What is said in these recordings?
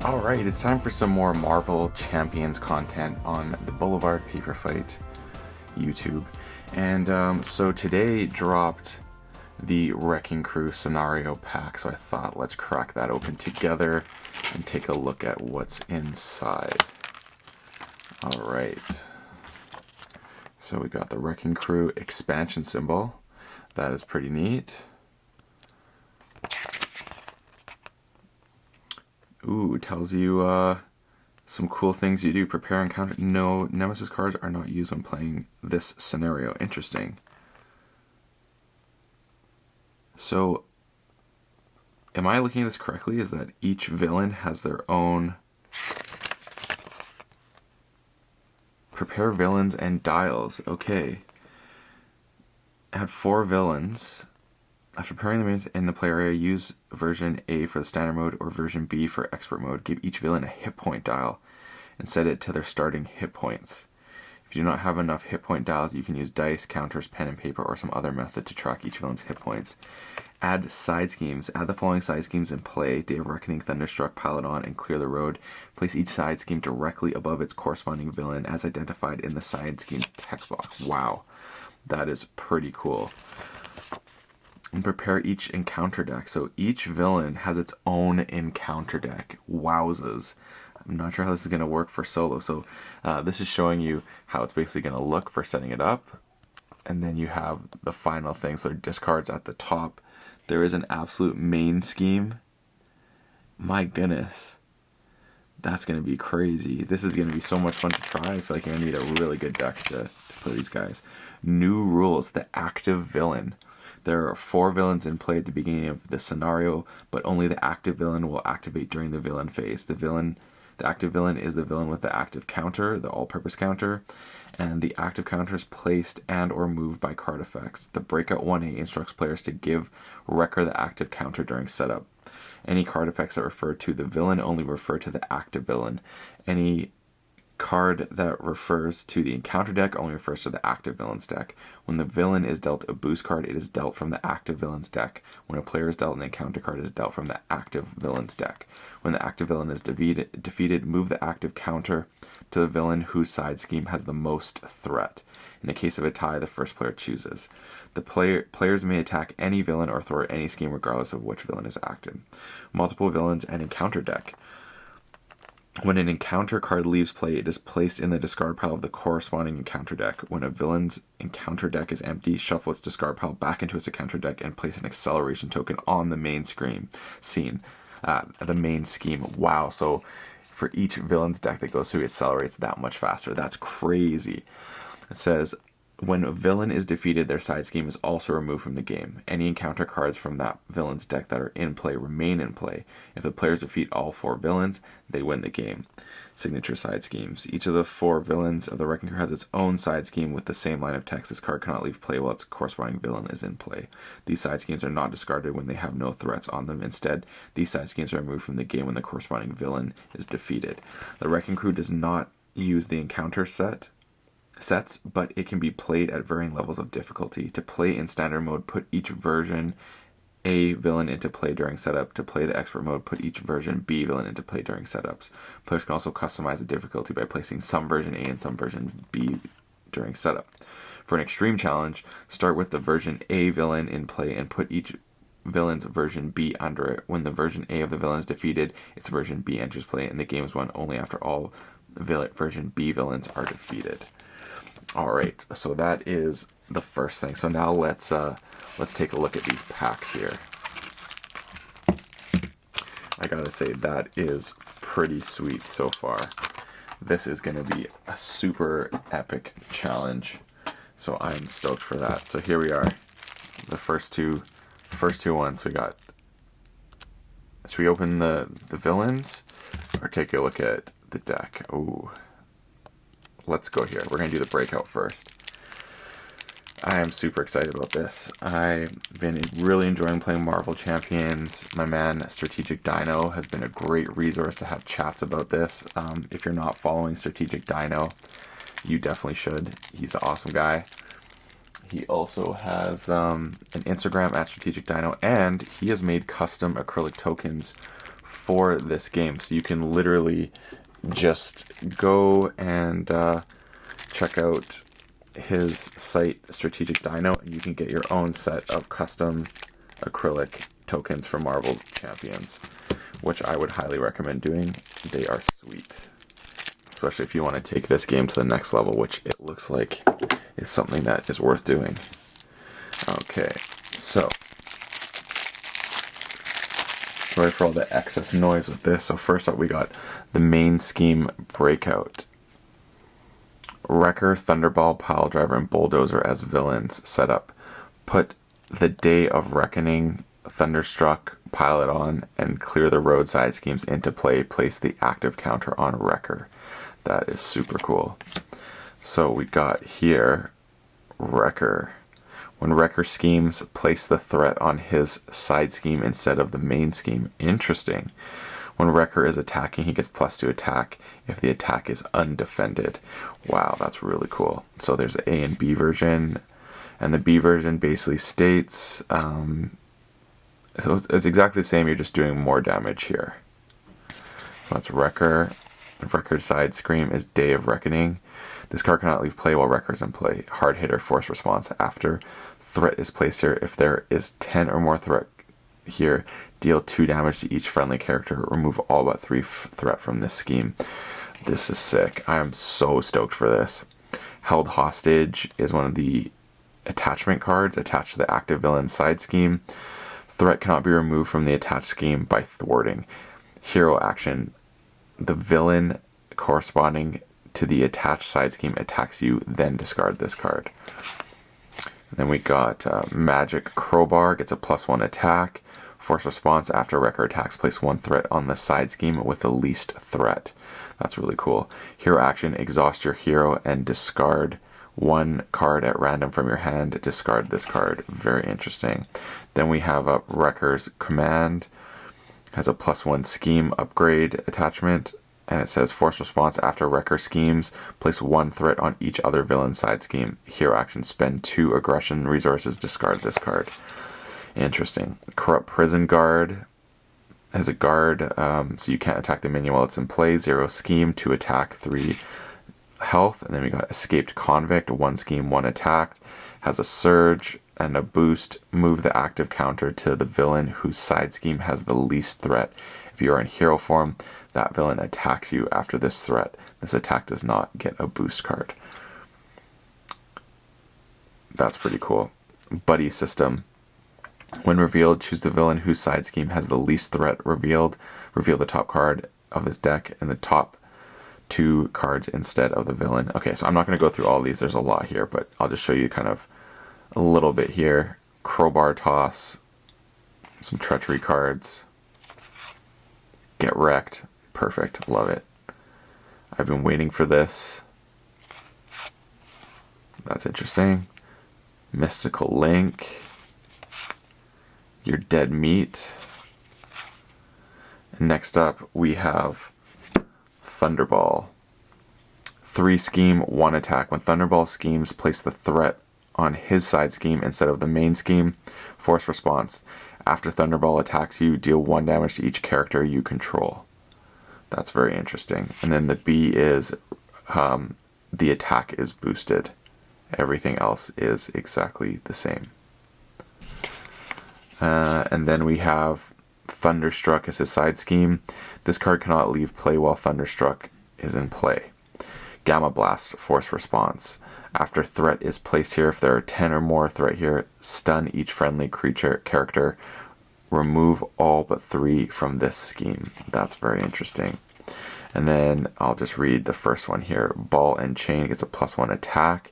Alright, it's time for some more Marvel Champions content on the Boulevard Paper Fight YouTube. And so today dropped the Wrecking Crew scenario pack, so I thought let's crack that open together and take a look at what's inside. Alright, so we got the Wrecking Crew expansion symbol. That is pretty neat. Ooh, tells you some cool things you do. Prepare and counter. No, Nemesis cards are not used when playing this scenario. Interesting. So, am I looking at this correctly? Is that each villain has their own prepare villains and dials? Okay. Add 4 villains. After preparing them in the play area, use version A for the standard mode or version B for expert mode. Give each villain a hit point dial and set it to their starting hit points. If you do not have enough hit point dials, you can use dice, counters, pen and paper, or some other method to track each villain's hit points. Add side schemes. Add the following side schemes in play: Day of Reckoning, Thunderstruck, Pile It On, and Clear the Road. Place each side scheme directly above its corresponding villain as identified in the side scheme's text box. Wow, that is pretty cool. And prepare each encounter deck. So each villain has its own encounter deck. Wowzers. I'm not sure how this is going to work for solo. So this is showing you how it's basically going to look for setting it up. And then you have the final thing. So discards at the top. There is an absolute main scheme. My goodness. That's going to be crazy. This is going to be so much fun to try. I feel like you're going to need a really good deck to play these guys. New rules. The active villain. There are 4 villains in play at the beginning of the scenario, but only the active villain will activate during the villain phase. The active villain is the villain with the active counter, the all-purpose counter, and the active counter is placed and or moved by card effects. The Breakout 1A instructs players to give Wrecker the active counter during setup. Any card effects that refer to the villain only refer to the active villain. Any card that refers to the encounter deck only refers to the active villain's deck. When the villain is dealt a boost card, it is dealt from the active villain's deck. When a player is dealt an encounter card, it is dealt from the active villain's deck. When the active villain is defeated, move the active counter to the villain whose side scheme has the most threat. In the case of a tie, the first player chooses. The players may attack any villain or throw any scheme regardless of which villain is active. Multiple villains and encounter deck. When an encounter card leaves play, it is placed in the discard pile of the corresponding encounter deck. When a villain's encounter deck is empty, shuffle its discard pile back into its encounter deck and place an acceleration token on the main scene. The main scheme. Wow, so for each villain's deck that goes through, it accelerates that much faster. That's crazy. It says, when a villain is defeated, their side scheme is also removed from the game. Any encounter cards from that villain's deck that are in play remain in play. If the players defeat all 4 villains, they win the game. Signature side schemes. Each of the 4 villains of the Wrecking Crew has its own side scheme with the same line of text. This card cannot leave play while its corresponding villain is in play. These side schemes are not discarded when they have no threats on them. Instead, these side schemes are removed from the game when the corresponding villain is defeated. The Wrecking Crew does not use the encounter sets, but it can be played at varying levels of difficulty. To play in standard mode, put each version A villain into play during setup. To play the expert mode, put each version B villain into play during setups. Players can also customize the difficulty by placing some version A and some version B during setup. For an extreme challenge, start with the version A villain in play and put each villain's version B under it. When the version A of the villain is defeated, its version B enters play, and the game is won only after all version B villains are defeated. Alright, so that is the first thing. So now let's take a look at these packs here. I gotta say, that is pretty sweet so far. This is gonna be a super epic challenge, so I'm stoked for that. So here we are, the first two ones we got. Should we open the villains or take a look at the deck? Ooh. Let's go here. We're going to do the breakout first. I am super excited about this. I've been really enjoying playing Marvel Champions. My man, Strategic Dino, has been a great resource to have chats about this. If you're not following Strategic Dino, you definitely should. He's an awesome guy. He also has an Instagram at Strategic Dino, and he has made custom acrylic tokens for this game. So you can literally just go and check out his site, Strategic Dino, and you can get your own set of custom acrylic tokens for Marvel Champions, which I would highly recommend doing. They are sweet, especially if you want to take this game to the next level, which it looks like is something that is worth doing. Okay, so sorry for all the excess noise with this. So first up, we got the main scheme Breakout. Wrecker, Thunderball, Piledriver, and Bulldozer as villains set up. Put the Day of Reckoning, Thunderstruck, pile it on, and clear the roadside schemes into play. Place the active counter on Wrecker. That is super cool. So we got here Wrecker. When Wrecker schemes, place the threat on his side scheme instead of the main scheme. Interesting. When Wrecker is attacking, he gets +2 attack if the attack is undefended. Wow, that's really cool. So there's the A and B version, and the B version basically states, so it's exactly the same, you're just doing more damage here. So that's Wrecker. Wrecker's side scream is Day of Reckoning. This card cannot leave play while Wrecker is in play. Hard hitter, force response. After threat is placed here, if there is 10 or more threat here, deal 2 damage to each friendly character. Remove all but 3 threat from this scheme. This is sick. I am so stoked for this. Held Hostage is one of the attachment cards attached to the active villain side scheme. Threat cannot be removed from the attached scheme by thwarting. Hero action. The villain corresponding to the attached side scheme attacks you, then discard this card. Then we got Magic Crowbar, gets a +1 attack. Force response, after Wrecker attacks, place 1 threat on the side scheme with the least threat. That's really cool. Hero action, exhaust your hero and discard 1 card at random from your hand. Discard this card. Very interesting. Then we have Wrecker's Command. Has a +1 scheme upgrade attachment. And it says force response, after Wrecker schemes, place 1 threat on each other villain side scheme. Hero action, spend 2 aggression resources, discard this card. Interesting. Corrupt Prison Guard has a guard, so you can't attack the minion while it's in play. 0 scheme, 2 attack, 3 health. And then we got Escaped Convict, 1 scheme, 1 attack. Has a surge and a boost. Move the active counter to the villain whose side scheme has the least threat. If you are in hero form, that villain attacks you after this threat. This attack does not get a boost card. That's pretty cool. Buddy System. When revealed, choose the villain whose side scheme has the least threat revealed. Reveal the top card of his deck and the top 2 cards instead of the villain. Okay, so I'm not going to go through all these. There's a lot here, but I'll just show you kind of a little bit here. Crowbar Toss. Some Treachery cards. Get Wrecked. Perfect. Love it. I've been waiting for this. That's interesting. Mystical Link. Your Dead Meat. And next up, we have Thunderball. 3 scheme, 1 attack. When Thunderball schemes, place the threat on his side scheme instead of the main scheme. Force response. After Thunderball attacks you, deal 1 damage to each character you control. That's very interesting. And then the B is the attack is boosted. Everything else is exactly the same. And then we have Thunderstruck as his side scheme. This card cannot leave play while Thunderstruck is in play. Gamma Blast, force response. After threat is placed here, if there are 10 or more threat here, stun each friendly character. Remove all but 3 from this scheme. That's very interesting. And then I'll just read the first one here. Ball and Chain gets a +1 attack.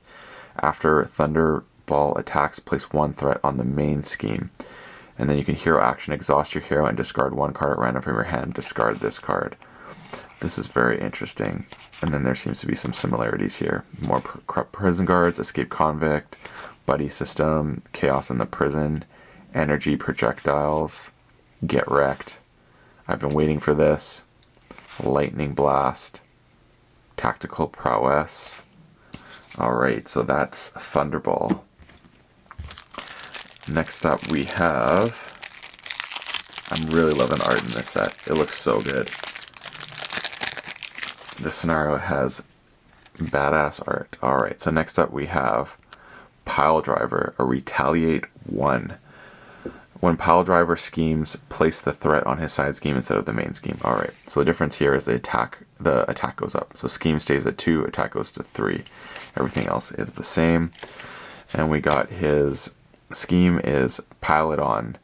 After Thunderball attacks, place 1 threat on the main scheme. And then you can hero action, exhaust your hero, and discard 1 card at random from your hand. Discard this card. This is very interesting. And then there seems to be some similarities here. More Corrupt Prison Guards, Escape Convict, Buddy System, Chaos in the Prison, Energy Projectiles, Get Wrecked. I've been waiting for this. Lightning Blast, Tactical Prowess. Alright, so that's Thunderball. Next up we have I'm really loving the art in this set. It looks so good. This scenario has badass art. Alright, so next up we have Pile Driver, a Retaliate 1. When Pile Driver schemes, place the threat on his side scheme instead of the main scheme. Alright, so the difference here is the attack goes up. So scheme stays at 2, attack goes to 3. Everything else is the same. And we got his scheme is Pile It On.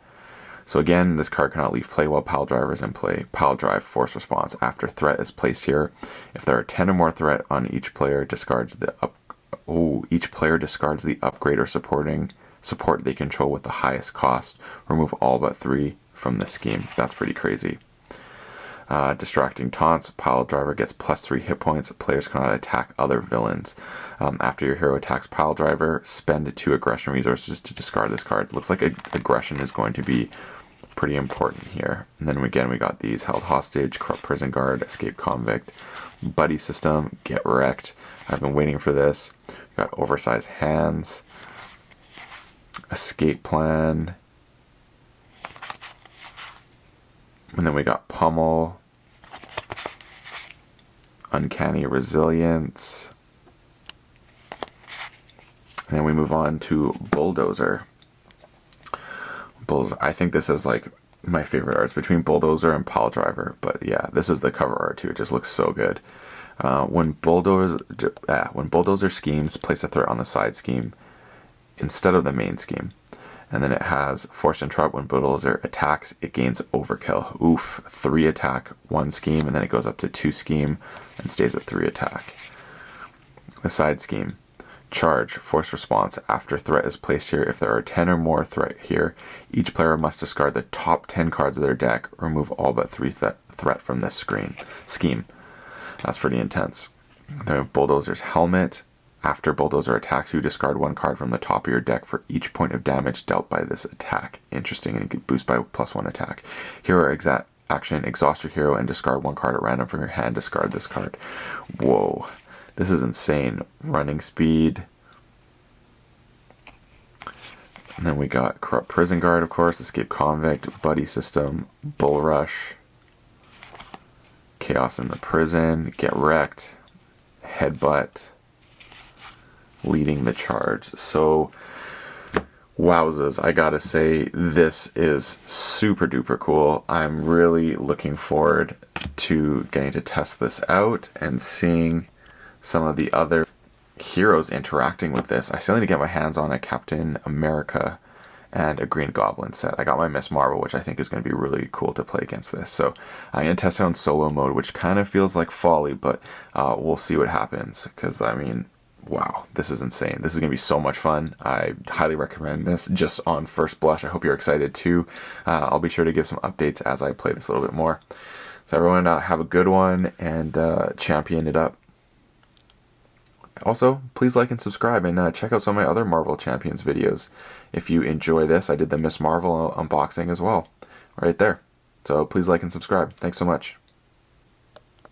So again, this card cannot leave play while Pile Driver is in play. Pile Drive, force response. After threat is placed here, if there are 10 or more threat on each player, discards the each player discards the upgrade or support they control with the highest cost. Remove all but 3 from the scheme. That's pretty crazy. Distracting taunts. Pile Driver gets +3 hit points. Players cannot attack other villains. After your hero attacks Pile Driver, spend 2 aggression resources to discard this card. Looks like aggression is going to be pretty important here. And then again, we got these: Held Hostage, Corrupt Prison Guard, Escape Convict, Buddy System, Get Wrecked. I've been waiting for this. We got Oversized Hands, Escape Plan, and then we got Pummel, Uncanny Resilience, and then we move on to Bulldozer. I think this is like my favorite art. It's between Bulldozer and Pile Driver, but yeah, this is the cover art too. It just looks so good. When Bulldozer schemes, place a threat on the side scheme instead of the main scheme. And then it has Force Interrupt. When Bulldozer attacks, it gains Overkill. Oof, 3 attack, 1 scheme, and then it goes up to 2 scheme and stays at 3 attack. The side scheme. Charge, force response. After threat is placed here, if there are 10 or more threat here, each player must discard the top 10 cards of their deck, remove all but 3 threat from this scheme. That's pretty intense. Then we have Bulldozer's Helmet. After Bulldozer attacks you, discard 1 card from the top of your deck for each point of damage dealt by this attack. Interesting, and you get boost by +1 attack. Hero action, exhaust your hero and discard 1 card at random from your hand. Discard this card. Whoa. This is insane. Running speed. And then we got Corrupt Prison Guard, of course, Escape Convict, Buddy System, Bull Rush, Chaos in the Prison, Get Wrecked, Headbutt, Leading the Charge. So, wowzers, I gotta say, this is super duper cool. I'm really looking forward to getting to test this out and seeing some of the other heroes interacting with this. I still need to get my hands on a Captain America and a Green Goblin set. I got my Miss Marvel, which I think is going to be really cool to play against this. So I'm going to test it on solo mode, which kind of feels like folly, but we'll see what happens. Because, I mean, wow, this is insane. This is going to be so much fun. I highly recommend this just on first blush. I hope you're excited too. I'll be sure to give some updates as I play this a little bit more. So everyone, have a good one and champion it up. Also, please like and subscribe, and check out some of my other Marvel Champions videos. If you enjoy this, I did the Miss Marvel unboxing as well, right there. So please like and subscribe. Thanks so much.